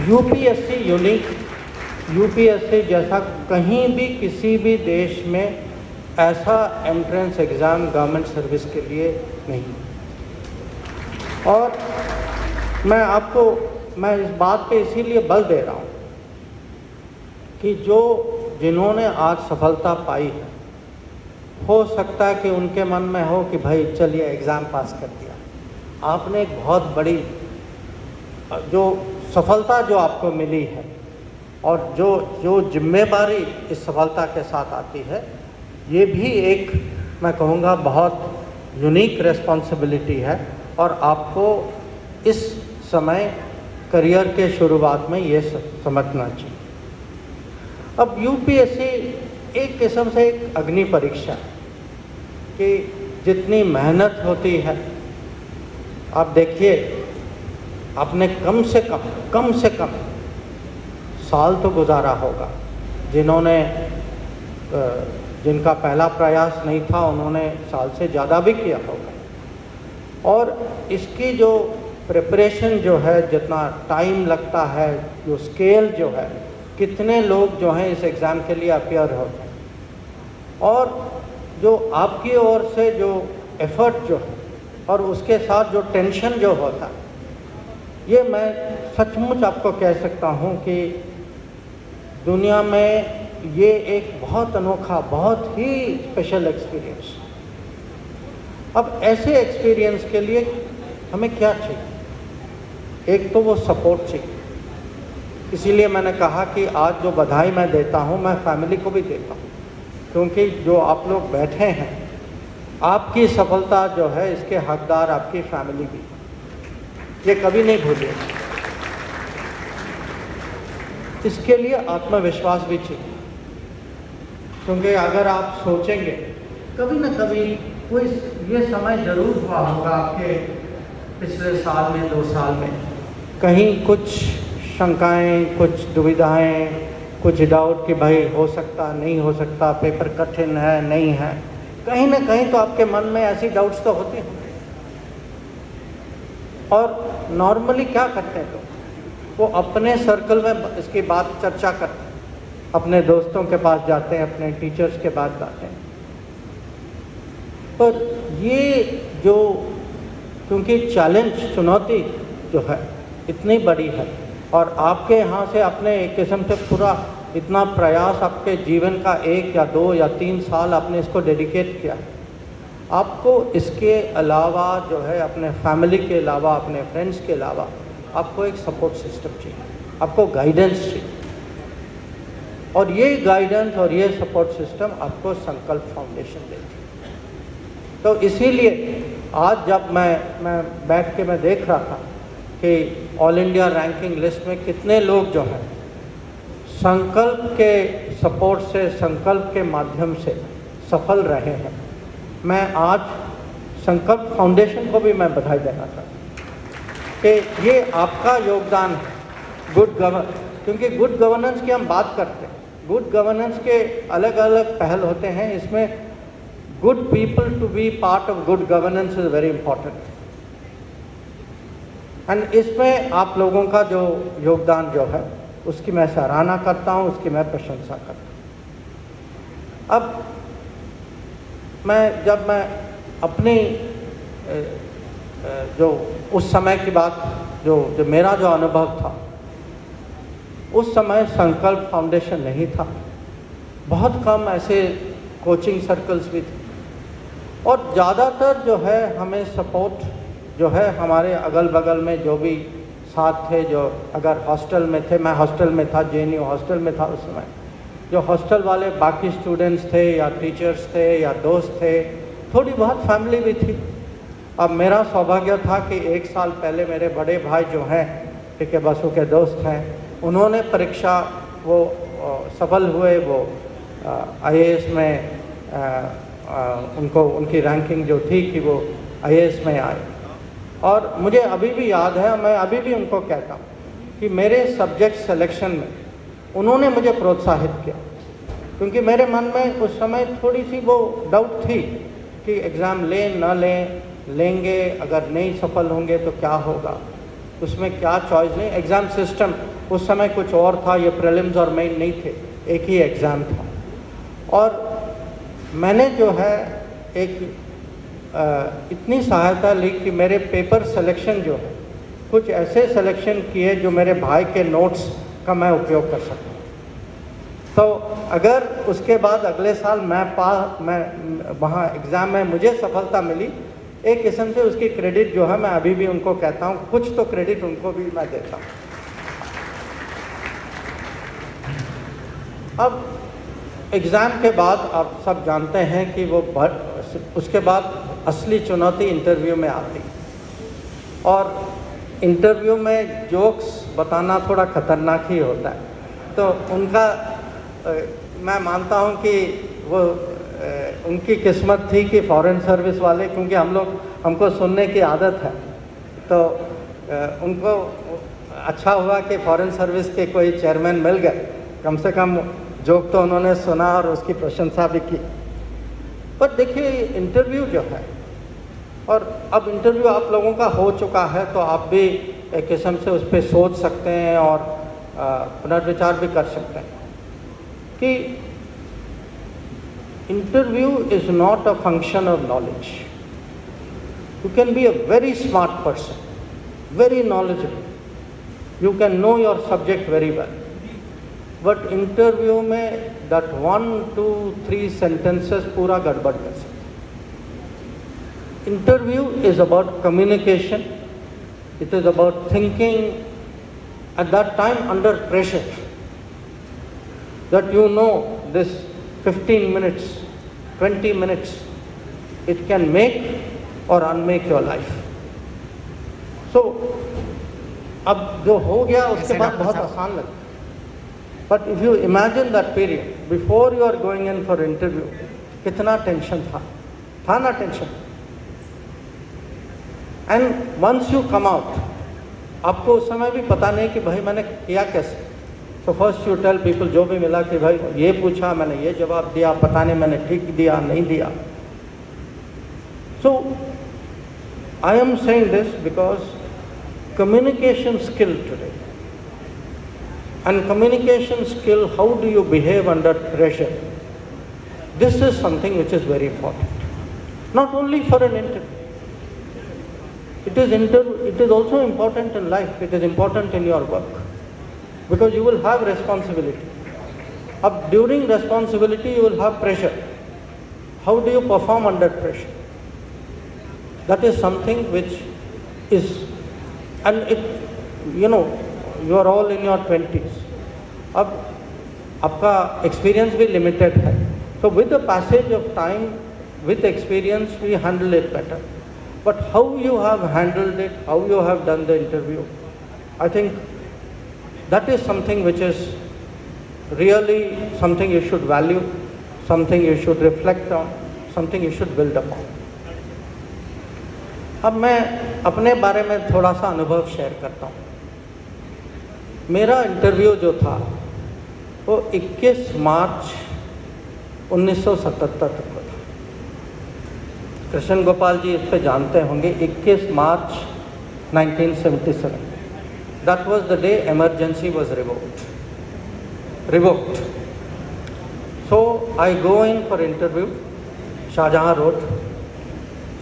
UPSC unique, UPSC जैसा कहीं भी किसी भी देश में ऐसा एंट्रेंस एग्ज़ाम गवर्नमेंट सर्विस के लिए नहीं। और मैं इस बात पे इसीलिए बल दे रहा हूँ कि जिन्होंने आज सफलता पाई है, हो सकता है कि उनके मन में हो कि भाई चलिए एग्ज़ाम पास कर दिया, आपने एक बहुत बड़ी जो सफलता जो आपको मिली है और जो जिम्मेदारी इस सफलता के साथ आती है, ये भी एक मैं कहूँगा बहुत यूनिक रिस्पॉन्सिबिलिटी है और आपको इस समय करियर के शुरुआत में ये समझना चाहिए। अब यूपीएससी एक किस्म से एक अग्नि परीक्षा कि जितनी मेहनत होती है, आप देखिए आपने कम से कम साल तो गुजारा होगा। जिनका पहला प्रयास नहीं था उन्होंने साल से ज़्यादा भी किया होगा। और इसकी जो प्रिपरेशन जो है, जितना टाइम लगता है, जो स्केल जो है, कितने लोग जो हैं इस एग्ज़ाम के लिए अपियर होते हैं, और जो आपकी ओर से जो एफर्ट जो है और उसके साथ जो टेंशन जो होता है, ये मैं सचमुच आपको कह सकता हूँ कि दुनिया में ये एक बहुत अनोखा, बहुत ही स्पेशल एक्सपीरियंस। अब ऐसे एक्सपीरियंस के लिए हमें क्या चाहिए? एक तो वो सपोर्ट चाहिए। इसीलिए मैंने कहा कि आज जो बधाई मैं देता हूँ, मैं फैमिली को भी देता हूँ, क्योंकि जो आप लोग बैठे हैं, आपकी सफलता जो है इसके हकदार आपकी फैमिली भी, ये कभी नहीं भूलिए। इसके लिए आत्मविश्वास भी चाहिए, क्योंकि अगर आप सोचेंगे कभी न कभी कोई ये समय ज़रूर हुआ होगा आपके पिछले साल में, 2 साल में, कहीं कुछ शंकाएं, कुछ दुविधाएं, कुछ डाउट कि भाई हो सकता नहीं हो सकता, पेपर कठिन है नहीं है, कहीं ना कहीं तो आपके मन में ऐसी डाउट्स तो होती हैं। और नॉर्मली क्या करते हैं लोग, वो अपने सर्कल में इसकी बात चर्चा करते हैं, अपने दोस्तों के पास जाते हैं, अपने टीचर्स के पास जाते हैं। पर ये जो, क्योंकि चैलेंज, चुनौती जो है इतनी बड़ी है और आपके यहाँ से अपने एक किस्म से पूरा इतना प्रयास, आपके जीवन का 1 या 2 या 3 साल आपने इसको डेडिकेट किया, आपको इसके अलावा जो है अपने फैमिली के अलावा, अपने फ्रेंड्स के अलावा, आपको एक सपोर्ट सिस्टम चाहिए, आपको गाइडेंस चाहिए। और ये गाइडेंस और ये सपोर्ट सिस्टम आपको संकल्प फाउंडेशन देती है। तो इसीलिए आज जब मैं बैठ के मैं देख रहा था कि ऑल इंडिया रैंकिंग लिस्ट में कितने लोग जो हैं संकल्प के सपोर्ट से, संकल्प के माध्यम से सफल रहे हैं, मैं आज संकल्प फाउंडेशन को भी मैं बधाई देना चाहता हूँ कि ये आपका योगदान है गुड गवर्नेंस। क्योंकि गुड गवर्नेंस की हम बात करते हैं, गुड गवर्नेंस के अलग अलग पहल होते हैं, इसमें good people to be part of good governance is very important. And इसमें आप लोगों का जो योगदान जो है उसकी मैं सराहना करता हूँ, उसकी मैं प्रशंसा करता हूँ। अब जब मैं अपनी जो उस समय की बात, जो मेरा जो अनुभव था, उस समय संकल्प फाउंडेशन नहीं था, बहुत कम ऐसे कोचिंग सर्कल्स भी थे, और ज़्यादातर जो है हमें सपोर्ट जो है हमारे अगल बगल में जो भी साथ थे, जो अगर हॉस्टल में थे, मैं हॉस्टल में था, जेएनयू हॉस्टल में था उस समय, जो हॉस्टल वाले बाकी स्टूडेंट्स थे या टीचर्स थे या दोस्त थे, थोड़ी बहुत फैमिली भी थी। अब मेरा सौभाग्य था कि 1 साल पहले मेरे बड़े भाई जो हैं, ठीक है, बसु के दोस्त हैं, उन्होंने परीक्षा वो सफल हुए, वो आईएएस में उनको उनकी रैंकिंग जो थी कि वो आईएएस में आए। और मुझे अभी भी याद है, मैं अभी भी उनको कहता हूँ कि मेरे सब्जेक्ट सिलेक्शन में उन्होंने मुझे प्रोत्साहित किया, क्योंकि मेरे मन में उस समय थोड़ी सी वो डाउट थी कि एग्ज़ाम लें न लें, लेंगे अगर नहीं सफल होंगे तो क्या होगा, उसमें क्या चॉइस नहीं। एग्ज़ाम सिस्टम उस समय कुछ और था, ये प्रीलिम्स और मेन नहीं थे, एक ही एग्ज़ाम था। और मैंने जो है एक इतनी सहायता ली कि मेरे पेपर सिलेक्शन जो है कुछ ऐसे सिलेक्शन किए जो मेरे भाई के नोट्स का मैं उपयोग कर सकूँ। तो अगर उसके बाद अगले साल मैं वहाँ एग्ज़ाम में मुझे सफलता मिली, एक किस्म से उसकी क्रेडिट जो है मैं अभी भी उनको कहता हूँ, कुछ तो क्रेडिट उनको भी मैं देता हूँ। अब एग्ज़ाम के बाद आप सब जानते हैं कि उसके बाद असली चुनौती इंटरव्यू में आती, और इंटरव्यू में जोक्स बताना थोड़ा ख़तरनाक ही होता है। तो उनका मैं मानता हूँ कि वो उनकी किस्मत थी कि फॉरेन सर्विस वाले, क्योंकि हमको सुनने की आदत है, तो उनको अच्छा हुआ कि फॉरेन सर्विस के कोई चेयरमैन मिल गए, कम से कम जोक तो उन्होंने सुना और उसकी प्रशंसा भी की। पर देखिए इंटरव्यू जो है, और अब इंटरव्यू आप लोगों का हो चुका है तो आप भी एक किस्म से उस पर सोच सकते हैं और पुनर्विचार भी कर सकते हैं कि interview is not a function of knowledge. You can be a very smart person, very knowledgeable, you can know your subject very well, but interview में दैट 1, 2, 3 सेंटेंसेस पूरा गड़बड़ कर सकते। Interview is about communication. It is about thinking at that time under pressure, that you know this 15 minutes, 20 minutes, it can make or unmake your life. So, अब जो हो गया उसके बाद बहुत आसान लगता है, but if you imagine that period before you are going in for interview, कितना टेंशन था ना tension. And once you come out, आपको उस समय भी पता नहीं कि भाई मैंने किया कैसे। So first you tell people, जो भी मिला, कि भाई ये पूछा मैंने ये जवाब दिया, पता नहीं मैंने ठीक दिया नहीं दिया। So I am saying this because communication skill today, and communication skill, how do you behave under pressure, this is something which is very important, not only for an interview. It is also important in life. It is important in your work, because you will have responsibility. Ab during responsibility you will have pressure. How do you perform under pressure? That is something which is, and it, you know, you are all in your 20s. अब आपका experience भी limited है. So with the passage of time, with experience, we handle it better. But how you have handled it, how you have done the interview, I think that is something which is really something you should value, something you should reflect on, something you should build upon. अब मैं अपने बारे में थोड़ा सा अनुभव share करता हूँ। मेरा इंटरव्यू जो था वो 21 मार्च 1977 को था। कृष्ण गोपाल जी इस पे जानते होंगे, 21 मार्च 1977, that was the day emergency was revoked. So I go in for interview, Shahjahan Road,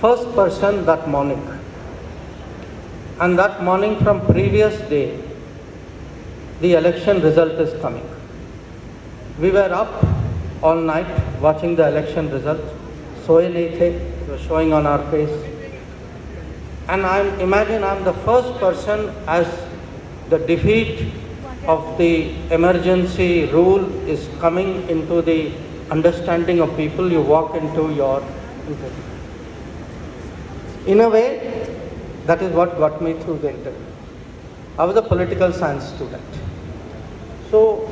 first person that morning, and that morning from previous day the election result is coming. We were up all night watching the election result, सोए नहीं थे, it was showing on our face, and I'm the first person, as the defeat of the emergency rule is coming into the understanding of people, you walk into your interview. In a way, that is what got me through the interview. I was a political science student. So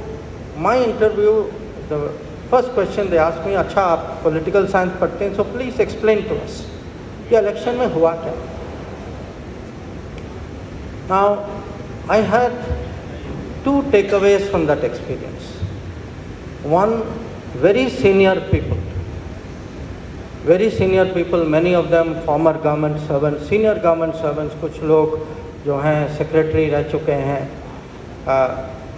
my interview, the first question they asked me, अच्छा आप political science पढ़ते हैं, so please explain to us ये election में हुआ क्या। Now I had 2 takeaways from that experience. One, very senior people, many of them former government servants, senior government servants, कुछ लोग जो हैं सेक्रेटरी रह चुके हैं,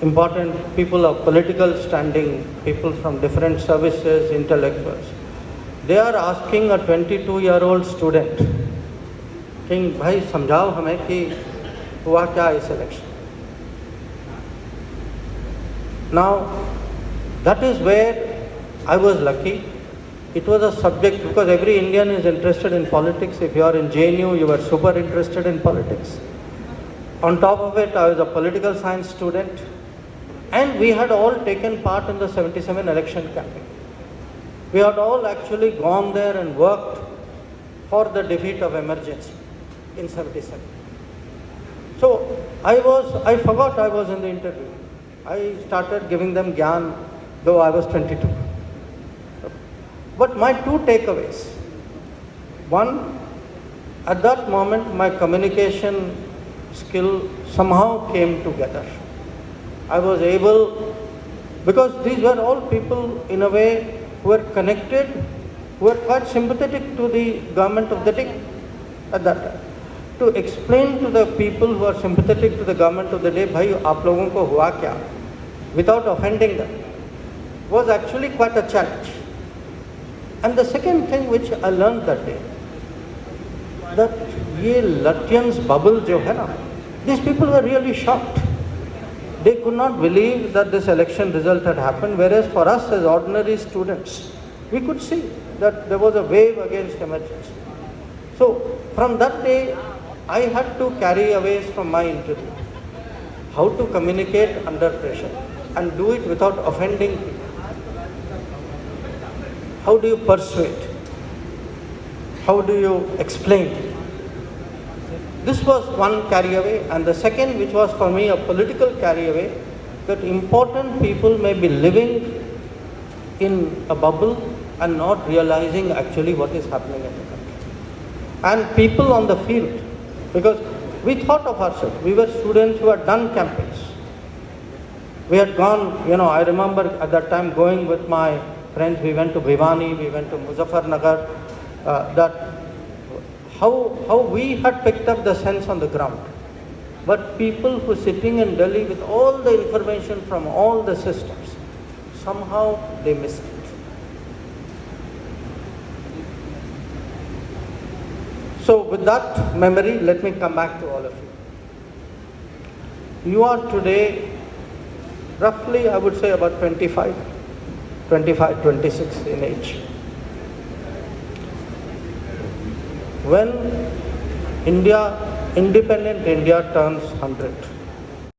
important people of political standing, people from different services, intellectuals. They are asking a 22-year-old student, कि भाई समझाओ हमें कि हुआ क्या इस election. Now, that is where I was lucky. It was a subject, because every Indian is interested in politics. If you are in JNU, you are super interested in politics. On top of it, I was a political science student, and we had all taken part in the 77 election campaign. We had all actually gone there and worked for the defeat of emergency in 77. So I forgot I was in the interview. I started giving them gyan, though I was 22. But my two takeaways. One, at that moment my communication skill somehow came together. I was able, because these were all people in a way who were connected, who were quite sympathetic to the government of the day at that time. To explain to the people who are sympathetic to the government of the day, bhai aap logon ko hua kya, without offending them, was actually quite a challenge. And the second thing which I learned that day, that ye Lutyens bubble jo hai na, these people were really shocked. They could not believe that this election result had happened, whereas for us as ordinary students, we could see that there was a wave against emergency. So from that day, I had to carry away from my interview how to communicate under pressure and do it without offending people. How do you persuade? How do you explain? This was one carry away, and the second, which was for me a political carry away, that important people may be living in a bubble and not realizing actually what is happening in the country. And people on the field, because we thought of ourselves, we were students who had done campaigns. We had gone, I remember at that time going with my friends, we went to Bhiwani, we went to Muzaffarnagar, that how we had picked up the sense on the ground. But people who are sitting in Delhi with all the information from all the systems, somehow they missed it. So with that memory, let me come back to all of you. You are today roughly, I would say about 25, 26 in age. When independent India turns 100,